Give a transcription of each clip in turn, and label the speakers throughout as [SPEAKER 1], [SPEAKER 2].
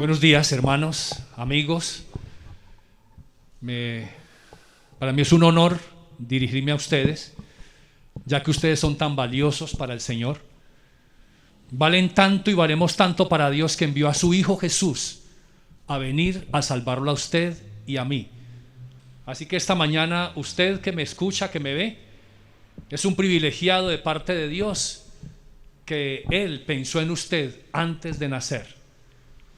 [SPEAKER 1] Buenos días, hermanos, amigos. Para mí es un honor dirigirme a ustedes, ya que ustedes son tan valiosos para el Señor. Valen tanto y valemos tanto para Dios, que envió a su Hijo Jesús a venir a salvarlo a usted y a mí. Así que esta mañana, usted que me escucha, que me ve, es un privilegiado de parte de Dios, que Él pensó en usted antes de nacer.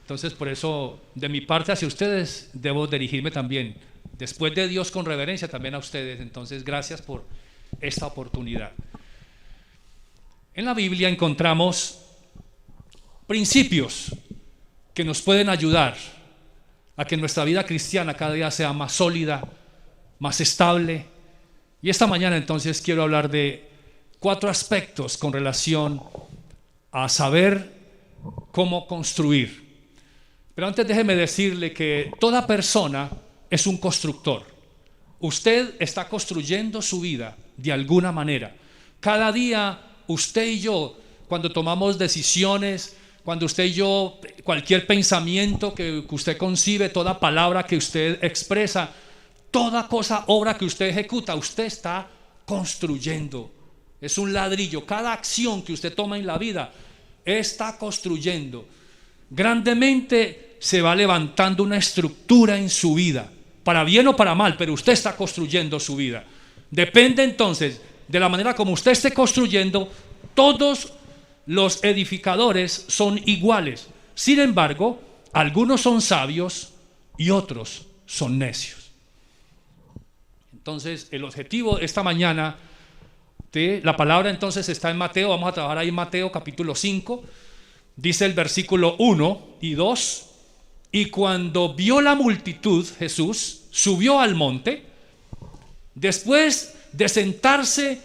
[SPEAKER 1] Entonces, por eso, de mi parte hacia ustedes, debo dirigirme también, después de Dios, con reverencia también a ustedes. Entonces, gracias por esta oportunidad. En la Biblia encontramos principios que nos pueden ayudar a que nuestra vida cristiana cada día sea más sólida, más estable. Y esta mañana entonces quiero hablar de 4 aspectos con relación a saber cómo construir. Pero antes déjeme decirle que toda persona es un constructor. Usted está construyendo su vida de alguna manera. Cada día usted y yo, cuando tomamos decisiones, cuando usted y yo, cualquier pensamiento que usted concibe, toda palabra que usted expresa, toda cosa, obra que usted ejecuta, usted está construyendo. Es un ladrillo. Cada acción que usted toma en la vida está construyendo. Grandemente se va levantando una estructura en su vida, para bien o para mal, pero usted está construyendo su vida. Depende entonces de la manera como usted esté construyendo. Todos los edificadores son iguales. Sin embargo, algunos son sabios y otros son necios. Entonces, el objetivo esta mañana de la palabra entonces está en Mateo. Vamos a trabajar ahí en Mateo capítulo 5. Dice el versículo 1 y 2: y cuando vio la multitud, Jesús subió al monte. Después de sentarse,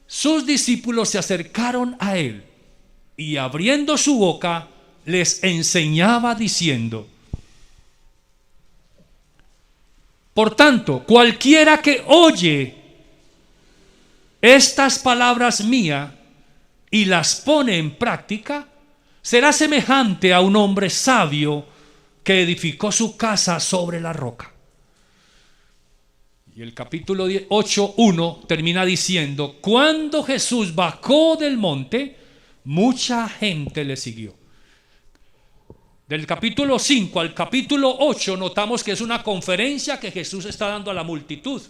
[SPEAKER 1] sus discípulos se acercaron a él, y abriendo su boca les enseñaba diciendo: por tanto, cualquiera que oye estas palabras mías y las pone en práctica, será semejante a un hombre sabio que edificó su casa sobre la roca. Y el capítulo 8:1 termina diciendo: cuando Jesús bajó del monte, mucha gente le siguió. Del capítulo 5 al capítulo 8 notamos que es una conferencia que Jesús está dando a la multitud.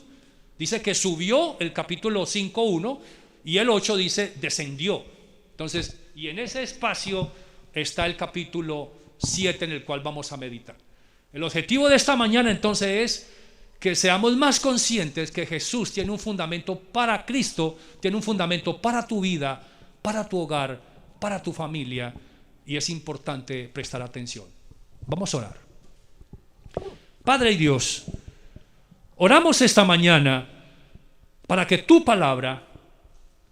[SPEAKER 1] Dice que subió, el capítulo 5:1, y el 8 dice descendió. Entonces, y en ese espacio está el capítulo 7 en el cual vamos a meditar. El objetivo de esta mañana entonces es que seamos más conscientes que Jesús tiene un fundamento para Cristo, tiene un fundamento para tu vida, para tu hogar, para tu familia, y es importante prestar atención. Vamos a orar. Padre y Dios, oramos esta mañana para que tu palabra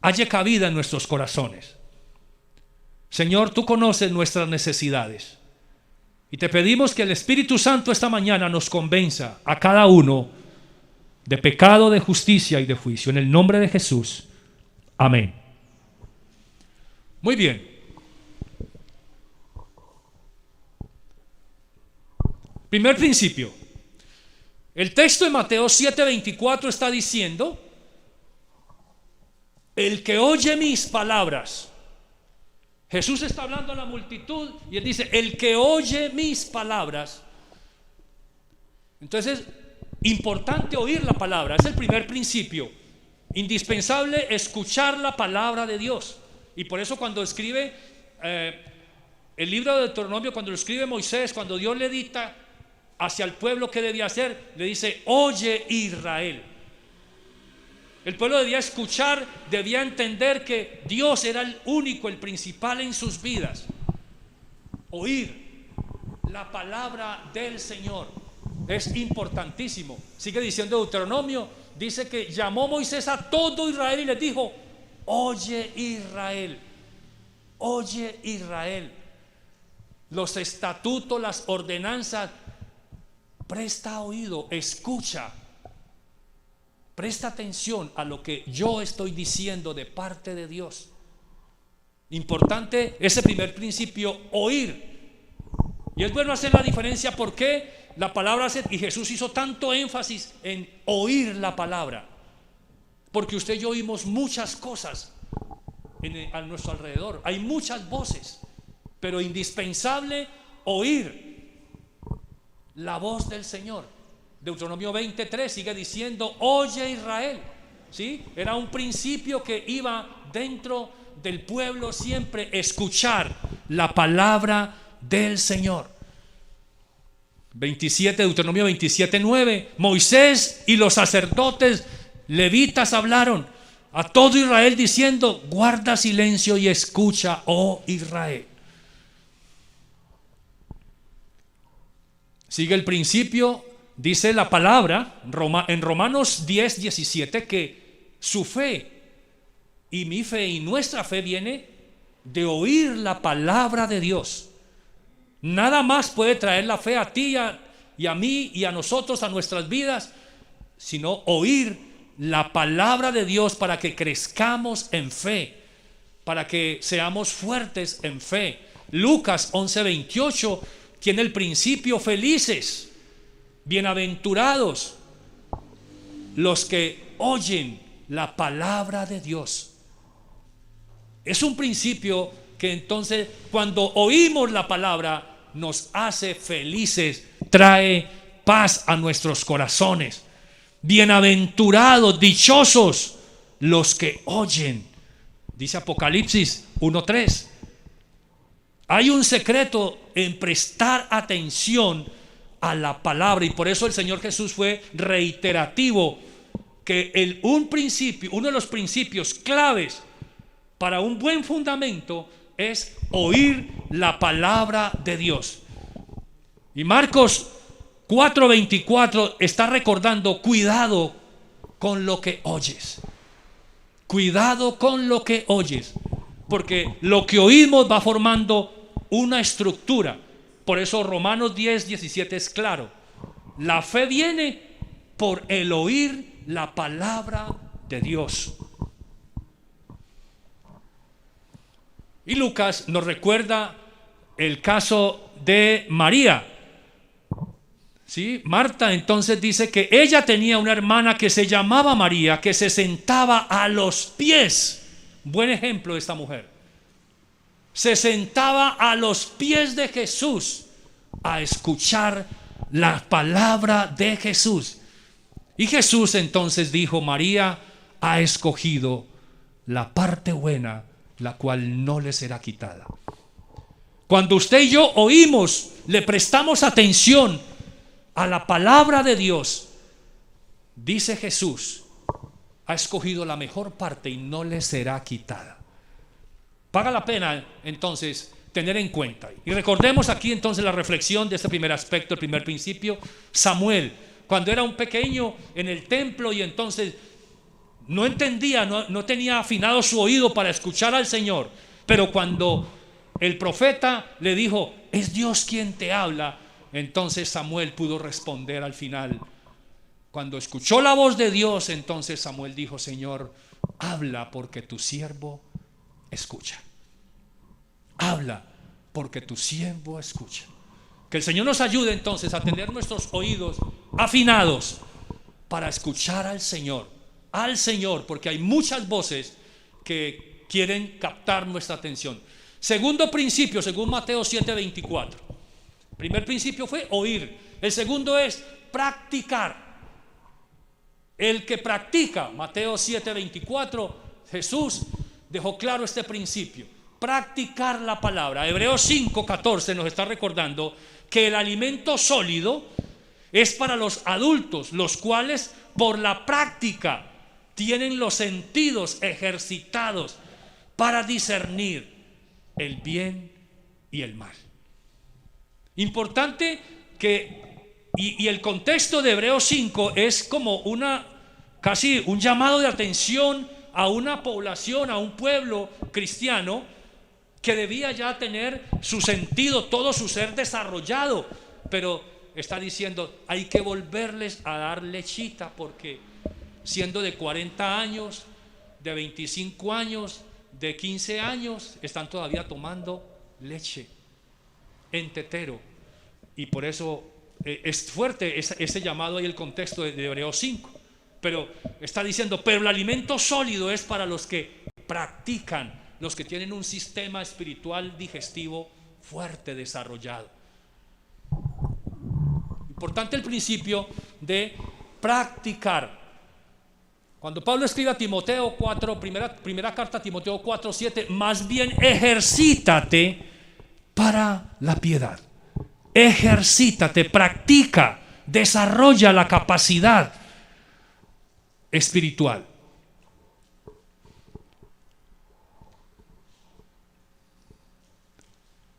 [SPEAKER 1] haya cabida en nuestros corazones. Señor, tú conoces nuestras necesidades, y te pedimos que el Espíritu Santo esta mañana nos convenza a cada uno de pecado, de justicia y de juicio. En el nombre de Jesús. Amén. Muy bien. Primer principio. El texto de Mateo 7:24 está diciendo: el que oye mis palabras. Jesús está hablando a la multitud y él dice: el que oye mis palabras. Entonces, importante oír la palabra. Es el primer principio. Indispensable escuchar la palabra de Dios. Y por eso cuando escribe el libro de Deuteronomio, cuando lo escribe Moisés, cuando Dios le dicta hacia el pueblo qué debía hacer, le dice: oye Israel. El pueblo debía escuchar, debía entender que Dios era el único, el principal en sus vidas. Oír la palabra del Señor es importantísimo. Sigue diciendo Deuteronomio, dice que llamó Moisés a todo Israel y les dijo: oye Israel, oye Israel. Los estatutos, las ordenanzas, presta oído, escucha. Presta atención a lo que yo estoy diciendo de parte de Dios. Importante ese primer principio, oír. Y es bueno hacer la diferencia porque la palabra y Jesús hizo tanto énfasis en oír la palabra. Porque usted y yo oímos muchas cosas a nuestro alrededor. Hay muchas voces, pero indispensable oír la voz del Señor. Deuteronomio 23 sigue diciendo: oye Israel. ¿Sí? Era un principio que iba dentro del pueblo siempre, escuchar la palabra del Señor. Deuteronomio 27:9, Moisés y los sacerdotes levitas hablaron a todo Israel diciendo: guarda silencio y escucha, oh Israel. Sigue el principio, dice la palabra en Romanos 10:17, que su fe y mi fe y nuestra fe viene de oír la palabra de Dios. Nada más puede traer la fe a ti y a mí y a nosotros, a nuestras vidas, sino oír la palabra de Dios para que crezcamos en fe, para que seamos fuertes en fe. Lucas 11:28 tiene el principio: felices, bienaventurados los que oyen la palabra de Dios. Es un principio que entonces cuando oímos la palabra nos hace felices, trae paz a nuestros corazones. Bienaventurados, dichosos los que oyen, dice Apocalipsis 1:3. Hay un secreto en prestar atención a la palabra, y por eso el Señor Jesús fue reiterativo, que uno de los principios claves para un buen fundamento es oír la palabra de Dios. Y Marcos 4:24 está recordando: cuidado con lo que oyes. Cuidado con lo que oyes, porque lo que oímos va formando una estructura. Por eso Romanos 10:17 es claro: la fe viene por el oír la palabra de Dios. Y Lucas nos recuerda el caso de María. ¿Sí? Marta entonces dice que ella tenía una hermana que se llamaba María, que se sentaba a los pies. Buen ejemplo de esta mujer. Se sentaba a los pies de Jesús a escuchar la palabra de Jesús. Y Jesús entonces dijo: María ha escogido la parte buena, la cual no le será quitada. Cuando usted y yo oímos, le prestamos atención a la palabra de Dios, dice Jesús, ha escogido la mejor parte y no le será quitada. Paga la pena entonces tener en cuenta. Y recordemos aquí entonces la reflexión de este primer aspecto, el primer principio. Samuel, cuando era un pequeño en el templo y entonces no entendía, no tenía afinado su oído para escuchar al Señor, pero cuando el profeta le dijo: es Dios quien te habla, entonces Samuel pudo responder al final. Cuando escuchó la voz de Dios, entonces Samuel dijo: Señor, habla porque tu siervo escucha. Habla porque tu siervo escucha. Que el Señor nos ayude entonces a tener nuestros oídos afinados para escuchar al Señor, porque hay muchas voces que quieren captar nuestra atención. Segundo principio, según Mateo 7:24. Primer principio fue oír. El segundo es practicar. El que practica, Mateo 7:24, Jesús dejó claro este principio: practicar la palabra. Hebreos 5:14 nos está recordando que el alimento sólido es para los adultos, los cuales por la práctica tienen los sentidos ejercitados para discernir el bien y el mal. Importante que, y el contexto de Hebreos 5 es como casi un llamado de atención a una población, a un pueblo cristiano que debía ya tener su sentido, todo su ser desarrollado, pero está diciendo: hay que volverles a dar lechita, porque siendo de 40 años, de 25 años, de 15 años, están todavía tomando leche en tetero. Y por eso es fuerte ese llamado y el contexto de Hebreos 5. Pero está diciendo, pero el alimento sólido es para los que practican, los que tienen un sistema espiritual digestivo fuerte, desarrollado. Importante el principio de practicar. Cuando Pablo escribe a Timoteo 4, primera carta a Timoteo 4:7, más bien ejercítate para la piedad. Ejercítate, practica, desarrolla la capacidad espiritual.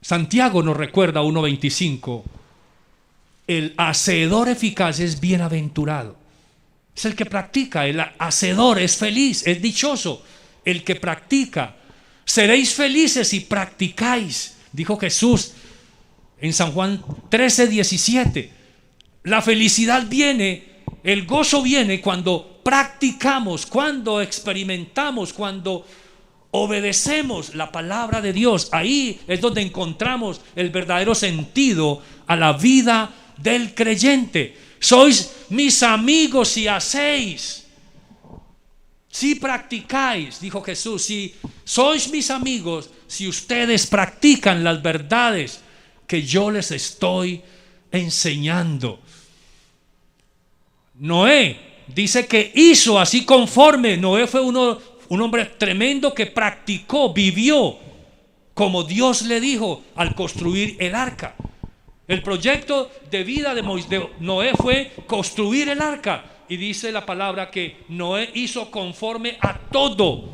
[SPEAKER 1] Santiago nos recuerda 1:25, el hacedor eficaz es bienaventurado. Es el que practica, el hacedor es feliz, es dichoso, el que practica. Seréis felices si practicáis, dijo Jesús en San Juan 13:17. La felicidad viene, el gozo viene cuando practicamos, cuando experimentamos, cuando obedecemos la palabra de Dios. Ahí es donde encontramos el verdadero sentido a la vida del creyente. Sois mis amigos si hacéis, si practicáis, dijo Jesús. Si sois mis amigos, si ustedes practican las verdades que yo les estoy enseñando. Noé dice que hizo así conforme. Noé fue un hombre tremendo que practicó, vivió como Dios le dijo al construir el arca. El proyecto de vida de Noé fue construir el arca. Y dice la palabra que Noé hizo conforme a todo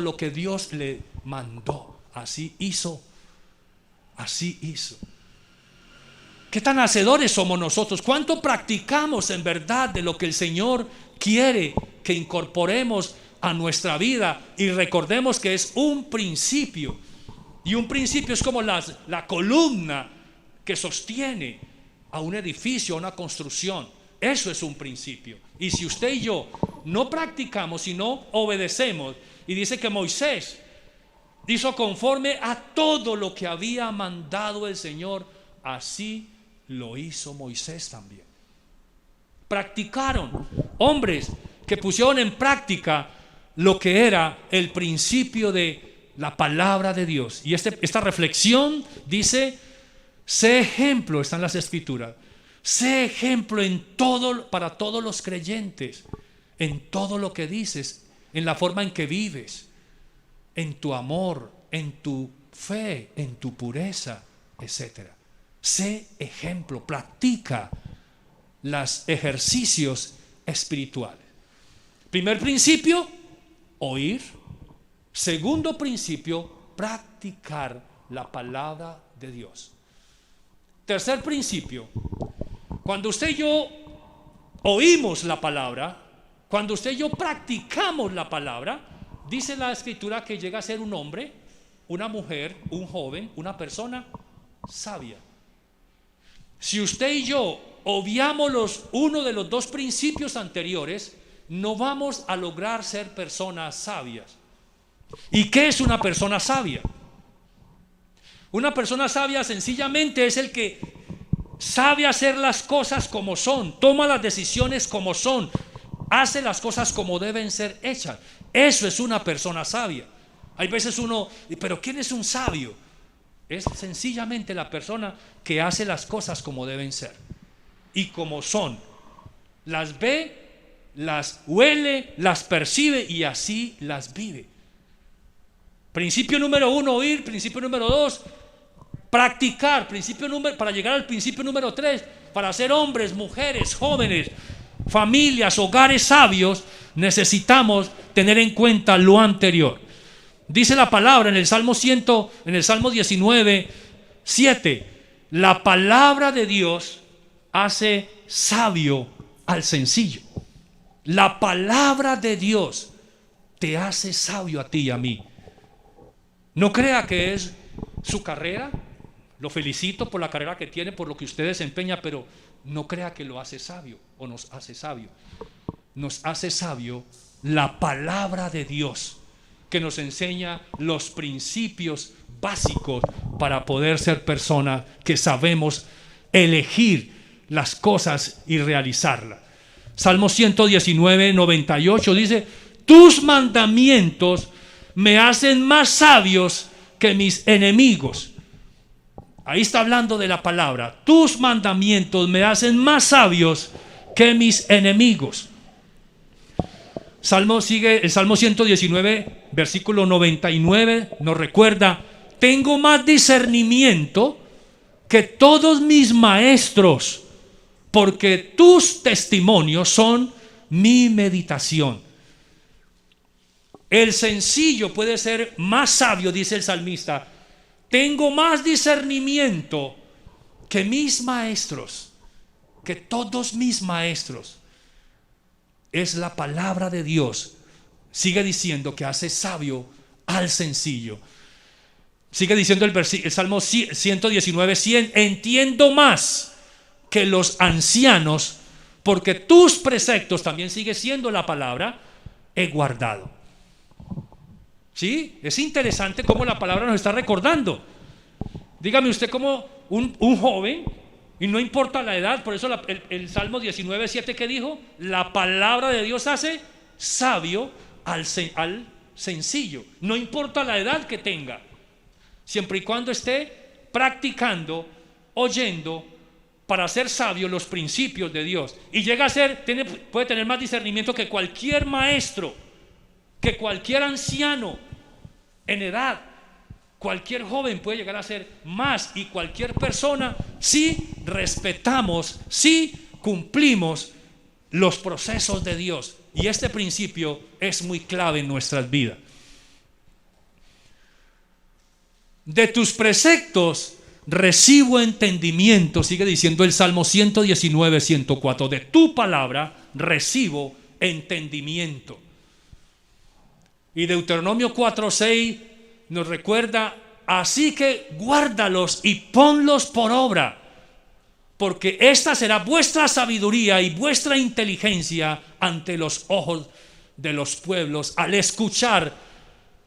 [SPEAKER 1] lo que Dios le mandó. Así hizo. ¿Qué tan hacedores somos nosotros? ¿Cuánto practicamos en verdad de lo que el Señor quiere que incorporemos a nuestra vida? Y recordemos que es un principio. Y un principio es como la columna que sostiene a un edificio, a una construcción. Eso es un principio. Y si usted y yo no practicamos y no obedecemos, y dice que Moisés hizo conforme a todo lo que había mandado el Señor, así lo hizo Moisés también. Practicaron, hombres que pusieron en práctica lo que era el principio de la palabra de Dios. Y esta reflexión dice: sé ejemplo, está en las escrituras, sé ejemplo en todo, para todos los creyentes, en todo lo que dices, en la forma en que vives, en tu amor, en tu fe, en tu pureza, etc. Sé ejemplo, practica los ejercicios espirituales. Primer principio, oír. Segundo principio, practicar la palabra de Dios. Tercer principio, cuando usted y yo oímos la palabra, cuando usted y yo practicamos la palabra, dice la escritura que llega a ser un hombre, una mujer, un joven, una persona sabia. Si usted y yo obviamos uno de los dos principios anteriores, no vamos a lograr ser personas sabias. ¿Y qué es una persona sabia? Una persona sabia sencillamente es el que sabe hacer las cosas como son, toma las decisiones como son, hace las cosas como deben ser hechas. Eso es una persona sabia. Hay veces uno, pero ¿quién es un sabio? Es sencillamente la persona que hace las cosas como deben ser y como son. Las ve, las huele, las percibe y así las vive. Principio número 1, oír. Principio número 2, practicar. Para llegar al principio número 3, para ser hombres, mujeres, jóvenes, familias, hogares sabios, necesitamos tener en cuenta lo anterior. Dice la palabra en el Salmo 19:7, la palabra de Dios hace sabio al sencillo. La palabra de Dios te hace sabio a ti y a mí. No crea que es su carrera. Lo felicito por la carrera que tiene, por lo que usted desempeña, pero no crea que lo hace sabio o nos hace sabio. Nos hace sabio la palabra de Dios. que nos enseña los principios básicos para poder ser personas que sabemos elegir las cosas y realizarlas. Salmo 119, 98 dice: tus mandamientos me hacen más sabios que mis enemigos. Ahí está hablando de la palabra. Tus mandamientos me hacen más sabios que mis enemigos. El Salmo 119, versículo 99 nos recuerda: tengo más discernimiento que todos mis maestros, porque tus testimonios son mi meditación. El sencillo puede ser más sabio, dice el salmista. Tengo más discernimiento que mis maestros, que todos mis maestros. Es la palabra de Dios. Sigue diciendo que hace sabio al sencillo. Sigue diciendo el Salmo 119, 100. Entiendo más que los ancianos, porque tus preceptos, también sigue siendo la palabra, he guardado. ¿Sí? Es interesante cómo la palabra nos está recordando. Dígame usted, como un joven, y no importa la edad, por eso el Salmo 19, 7 que dijo: la palabra de Dios hace sabio al sencillo. No importa la edad que tenga, siempre y cuando esté practicando, oyendo, para ser sabio los principios de Dios. Y llega a ser, puede tener más discernimiento que cualquier maestro, que cualquier anciano en edad. Cualquier joven puede llegar a ser más, y cualquier persona, si respetamos, si cumplimos los procesos de Dios. Y este principio es muy clave en nuestras vidas. De tus preceptos recibo entendimiento, sigue diciendo el Salmo 119, 104. De tu palabra recibo entendimiento. Y Deuteronomio 4, 6 nos recuerda: así que guárdalos y ponlos por obra, porque esta será vuestra sabiduría y vuestra inteligencia ante los ojos de los pueblos. Al escuchar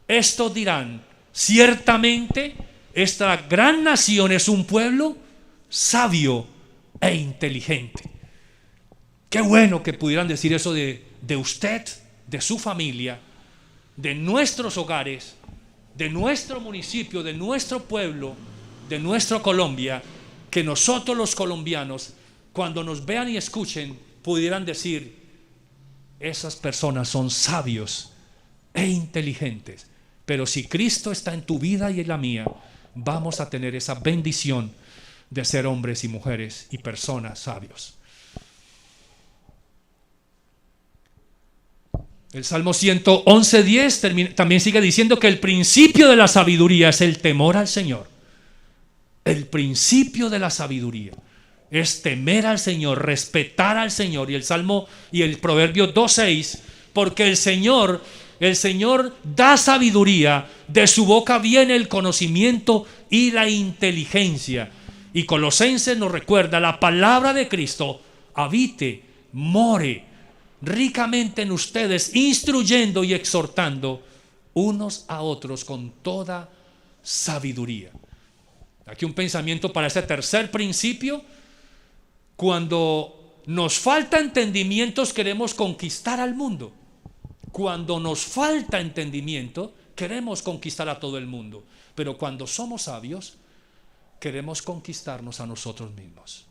[SPEAKER 1] esto dirán: ciertamente esta gran nación es un pueblo sabio e inteligente. Qué bueno que pudieran decir eso de usted, de su familia, de nuestros hogares, de nuestro municipio, de nuestro pueblo, de nuestra Colombia, que nosotros los colombianos, cuando nos vean y escuchen, pudieran decir: esas personas son sabios e inteligentes. Pero si Cristo está en tu vida y en la mía, vamos a tener esa bendición de ser hombres y mujeres y personas sabios. El Salmo 111, 10 también sigue diciendo que el principio de la sabiduría es el temor al Señor. El principio de la sabiduría es temer al Señor, respetar al Señor. Y el Salmo y el Proverbio 2:6, porque el Señor da sabiduría, de su boca viene el conocimiento y la inteligencia. Y Colosenses nos recuerda: la palabra de Cristo habite, more ricamente en ustedes, instruyendo y exhortando unos a otros con toda sabiduría. Aquí un pensamiento para ese tercer principio. Cuando nos falta entendimientos, queremos conquistar al mundo. Cuando nos falta entendimiento, queremos conquistar a todo el mundo. Pero cuando somos sabios, queremos conquistarnos a nosotros mismos.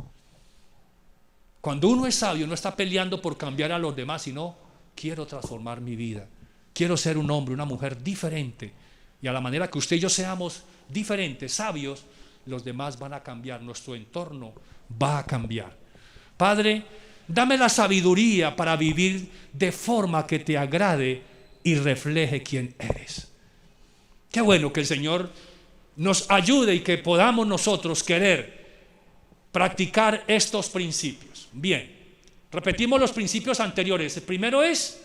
[SPEAKER 1] Cuando uno es sabio, no está peleando por cambiar a los demás, sino: quiero transformar mi vida, quiero ser un hombre, una mujer diferente. Y a la manera que usted y yo seamos diferentes, sabios, los demás van a cambiar, nuestro entorno va a cambiar. Padre, dame la sabiduría para vivir de forma que te agrade y refleje quién eres. Qué bueno que el Señor nos ayude y que podamos nosotros querer practicar estos principios. Bien, repetimos los principios anteriores. El primero es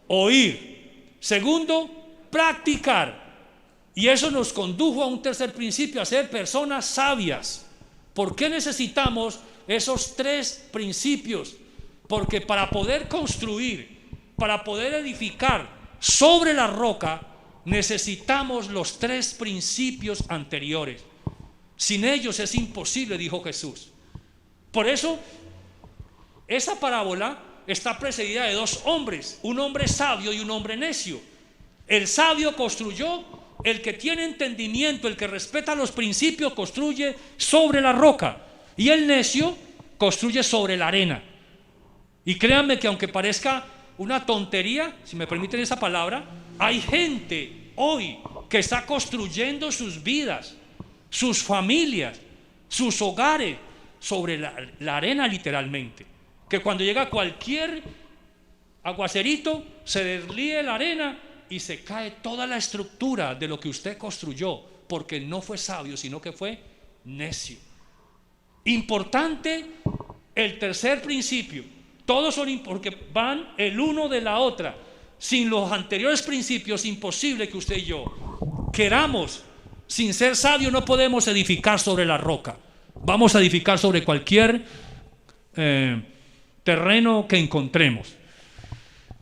[SPEAKER 1] oír. Segundo, practicar. Y eso nos condujo a un tercer principio: a ser personas sabias. ¿Por qué necesitamos esos tres principios? Porque para poder construir, para poder edificar sobre la roca, necesitamos los 3 principios anteriores. Sin ellos es imposible, dijo Jesús. Por eso, esa parábola está precedida de 2 hombres, un hombre sabio y un hombre necio. El sabio construyó, el que tiene entendimiento, el que respeta los principios, construye sobre la roca, y el necio construye sobre la arena. Y créanme que aunque parezca una tontería, si me permiten esa palabra, hay gente hoy que está construyendo sus vidas, sus familias, sus hogares sobre la arena, literalmente. Que cuando llega cualquier aguacerito se deslíe la arena y se cae toda la estructura de lo que usted construyó, porque no fue sabio, sino que fue necio. Importante el tercer principio. Todos son porque van el uno de la otra. Sin los anteriores principios, imposible que usted y yo queramos. Sin ser sabios no podemos edificar sobre la roca. Vamos a edificar sobre cualquier terreno que encontremos.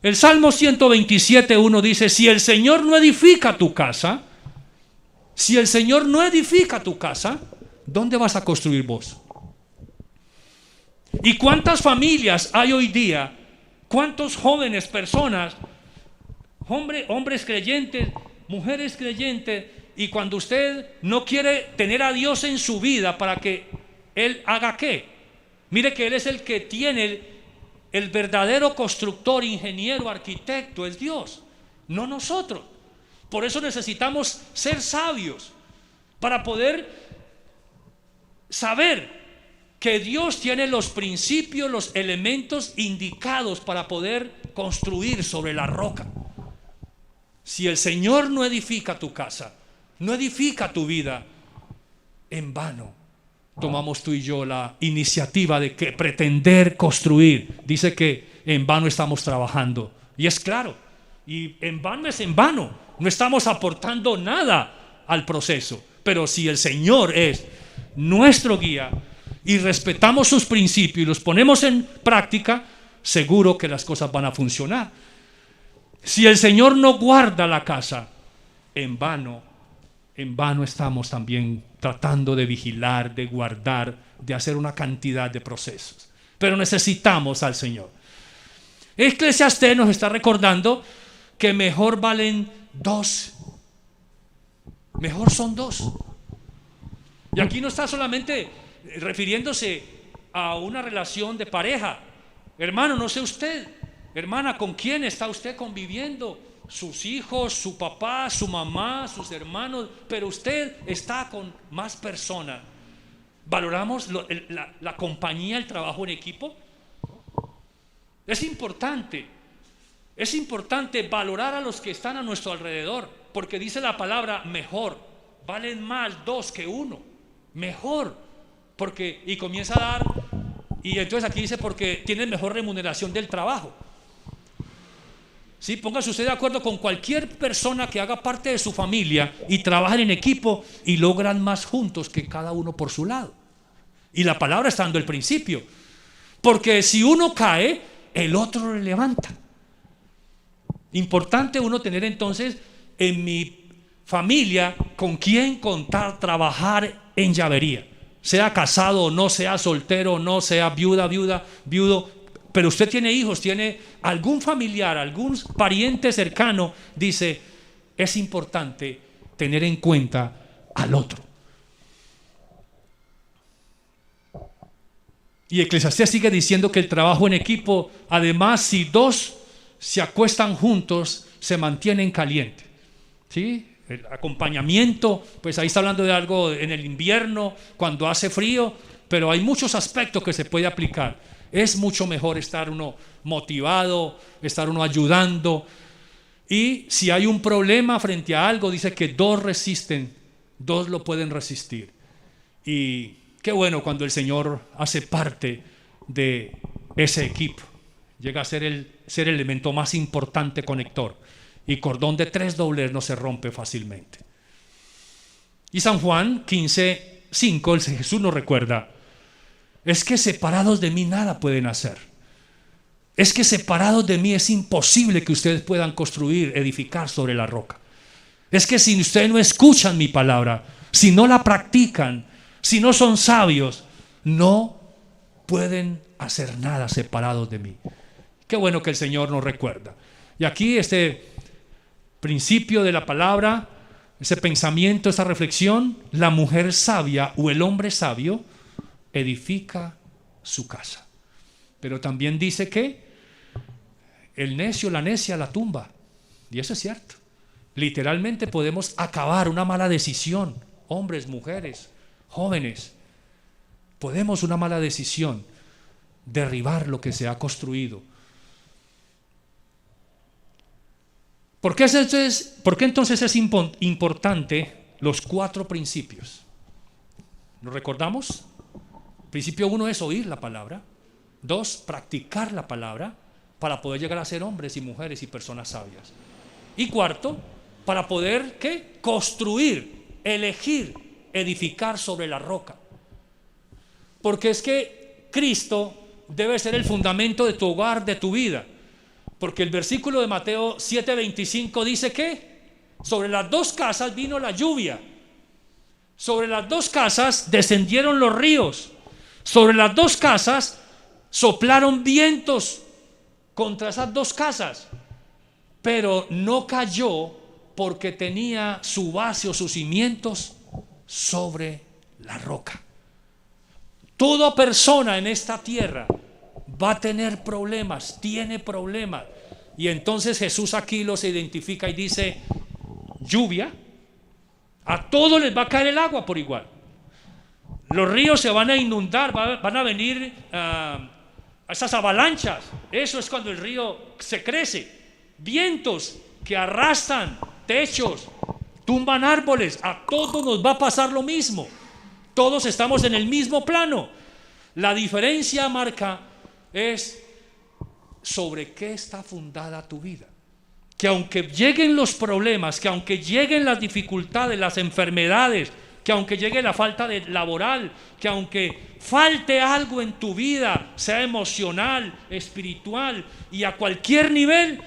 [SPEAKER 1] El Salmo 127:1 dice: si el Señor no edifica tu casa, si el Señor no edifica tu casa, ¿dónde vas a construir vos? ¿Y cuántas familias hay hoy día? ¿Cuántos jóvenes, personas, hombres creyentes, mujeres creyentes, y cuando usted no quiere tener a Dios en su vida para que Él haga qué? Mire que Él es el que tiene el verdadero constructor, ingeniero, arquitecto, es Dios, no nosotros. Por eso necesitamos ser sabios para poder saber que Dios tiene los principios, los elementos indicados para poder construir sobre la roca. Si el Señor no edifica tu casa, no edifica tu vida, en vano tomamos tú y yo la iniciativa de que pretender construir. Dice que en vano estamos trabajando. Y es claro, y en vano es en vano. No estamos aportando nada al proceso. Pero si el Señor es nuestro guía y respetamos sus principios y los ponemos en práctica, seguro que las cosas van a funcionar. Si el Señor no guarda la casa, en vano estamos también tratando de vigilar, de guardar, de hacer una cantidad de procesos. Pero necesitamos al Señor. Eclesiastés nos está recordando que mejor valen 2. Mejor son 2. Y aquí no está solamente refiriéndose a una relación de pareja. Hermano, no sé usted, hermana, ¿con quién está usted conviviendo? Sus hijos, su papá, su mamá, sus hermanos, pero usted está con más personas. ¿Valoramos la compañía, el trabajo en equipo? Es importante valorar a los que están a nuestro alrededor, porque dice la palabra mejor, valen más 2 que 1, mejor. Porque, y comienza a dar, y entonces aquí dice porque tienen mejor remuneración del trabajo. ¿Sí? Póngase usted de acuerdo con cualquier persona que haga parte de su familia y trabajen en equipo y logran más juntos que cada uno por su lado. Y la palabra está dando el principio. Porque si uno cae, el otro lo levanta. Importante uno tener entonces en mi familia con quién contar, trabajar en llavería. Sea casado o no, sea soltero o no, sea viudo, pero usted tiene hijos, tiene algún familiar, algún pariente cercano, dice, es importante tener en cuenta al otro. Y Eclesiastés sigue diciendo que el trabajo en equipo, además, si 2 se acuestan juntos, se mantienen calientes. ¿Sí? El acompañamiento, pues ahí está hablando de algo en el invierno, cuando hace frío, pero hay muchos aspectos que se puede aplicar. Es mucho mejor estar uno motivado, estar uno ayudando. Y si hay un problema frente a algo, dice que 2 resisten, 2 lo pueden resistir. Y qué bueno cuando el Señor hace parte de ese equipo. Llega a ser el elemento más importante conector. Y cordón de 3 dobleces no se rompe fácilmente. Y San Juan 15:5, Jesús nos recuerda, es que separados de mí nada pueden hacer. Es que separados de mí es imposible que ustedes puedan construir, edificar sobre la roca. Es que si ustedes no escuchan mi palabra, si no la practican, si no son sabios, no pueden hacer nada separados de mí. Qué bueno que el Señor nos recuerda. Y aquí este principio de la palabra, ese pensamiento, esa reflexión: la mujer sabia o el hombre sabio edifica su casa. Pero también dice que el necio, la necia, la tumba. Y eso es cierto. Literalmente podemos acabar una mala decisión, hombres, mujeres, jóvenes. Podemos una mala decisión derribar lo que se ha construido. ¿Por qué entonces es importante los 4 principios? ¿Nos recordamos? Principio 1 es oír la palabra. 2, practicar la palabra para poder llegar a ser hombres y mujeres y personas sabias. Y 4, para poder ¿qué? Construir, elegir, edificar sobre la roca. Porque es que Cristo debe ser el fundamento de tu hogar, de tu vida. Porque el versículo de Mateo 7:25 dice que sobre las 2 casas vino la lluvia, sobre las 2 casas descendieron los ríos, sobre las 2 casas soplaron vientos contra esas 2 casas, pero no cayó porque tenía su base o sus cimientos sobre la roca. Toda persona en esta tierra va a tener problemas, tiene problemas. Y entonces Jesús aquí los identifica y dice: lluvia, a todos les va a caer el agua por igual. Los ríos se van a inundar, van a venir a esas avalanchas. Eso es cuando el río se crece. Vientos que arrastran techos, tumban árboles. A todos nos va a pasar lo mismo. Todos estamos en el mismo plano. La diferencia, marca, es sobre qué está fundada tu vida. Que aunque lleguen los problemas, que aunque lleguen las dificultades, las enfermedades, que aunque llegue la falta de laboral, que aunque falte algo en tu vida, sea emocional, espiritual y a cualquier nivel,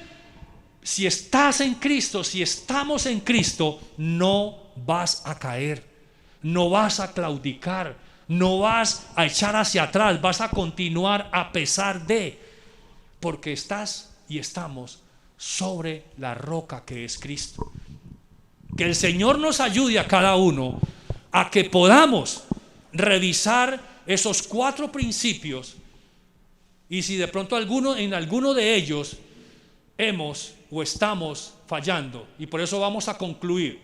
[SPEAKER 1] si estás en Cristo, si estamos en Cristo, no vas a caer, no vas a claudicar, no vas a echar hacia atrás, vas a continuar a pesar de, porque estás y estamos sobre la roca que es Cristo. Que el Señor nos ayude a cada uno a que podamos revisar esos 4 principios, y si de pronto en alguno de ellos hemos o estamos fallando, y por eso vamos a concluir: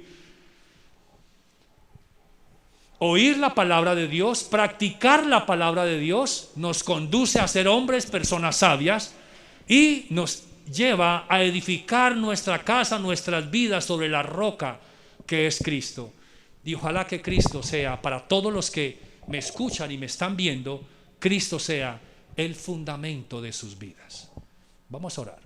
[SPEAKER 1] oír la palabra de Dios, practicar la palabra de Dios, nos conduce a ser hombres, personas sabias, y nos lleva a edificar nuestra casa, nuestras vidas sobre la roca que es Cristo. Y ojalá que Cristo sea, para todos los que me escuchan y me están viendo, Cristo sea el fundamento de sus vidas. Vamos a orar.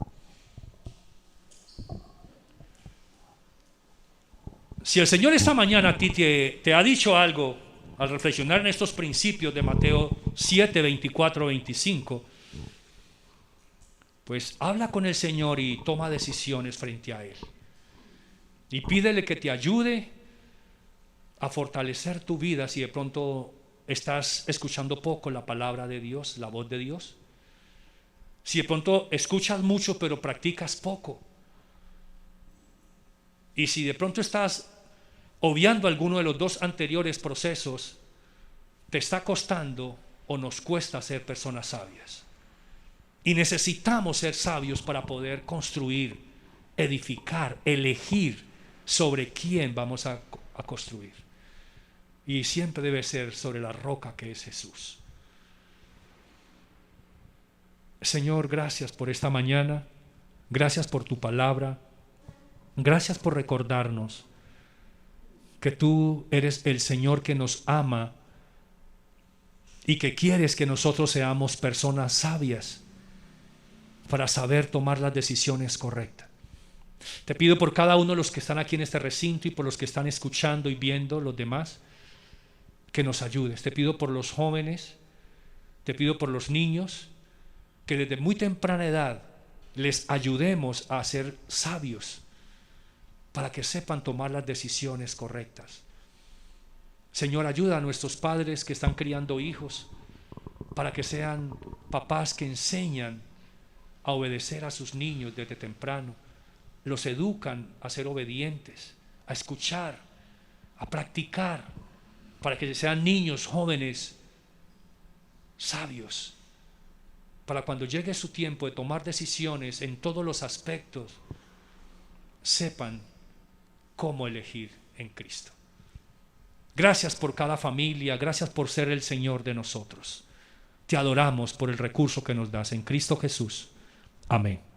[SPEAKER 1] Si el Señor esta mañana a ti te ha dicho algo al reflexionar en estos principios de Mateo 7, 24, 25, pues habla con el Señor y toma decisiones frente a Él. Y pídele que te ayude a fortalecer tu vida si de pronto estás escuchando poco la palabra de Dios, la voz de Dios. Si de pronto escuchas mucho pero practicas poco. Y si de pronto estás obviando alguno de los 2 anteriores procesos, te está costando o nos cuesta ser personas sabias. Y necesitamos ser sabios para poder construir, edificar, elegir sobre quién vamos a construir. Y siempre debe ser sobre la roca que es Jesús. Señor, gracias por esta mañana, gracias por tu palabra, gracias por recordarnos que tú eres el Señor que nos ama y que quieres que nosotros seamos personas sabias para saber tomar las decisiones correctas. Te pido por cada uno de los que están aquí en este recinto y por los que están escuchando y viendo los demás, que nos ayudes. Te pido por los jóvenes, te pido por los niños, que desde muy temprana edad les ayudemos a ser sabios, para que sepan tomar las decisiones correctas. Señor, ayuda a nuestros padres que están criando hijos para que sean papás que enseñan a obedecer a sus niños desde temprano, los educan a ser obedientes, a escuchar, a practicar, para que sean niños jóvenes sabios, para cuando llegue su tiempo de tomar decisiones en todos los aspectos, sepan cómo elegir en Cristo. Gracias por cada familia, gracias por ser el Señor de nosotros. Te adoramos por el recurso que nos das en Cristo Jesús. Amén.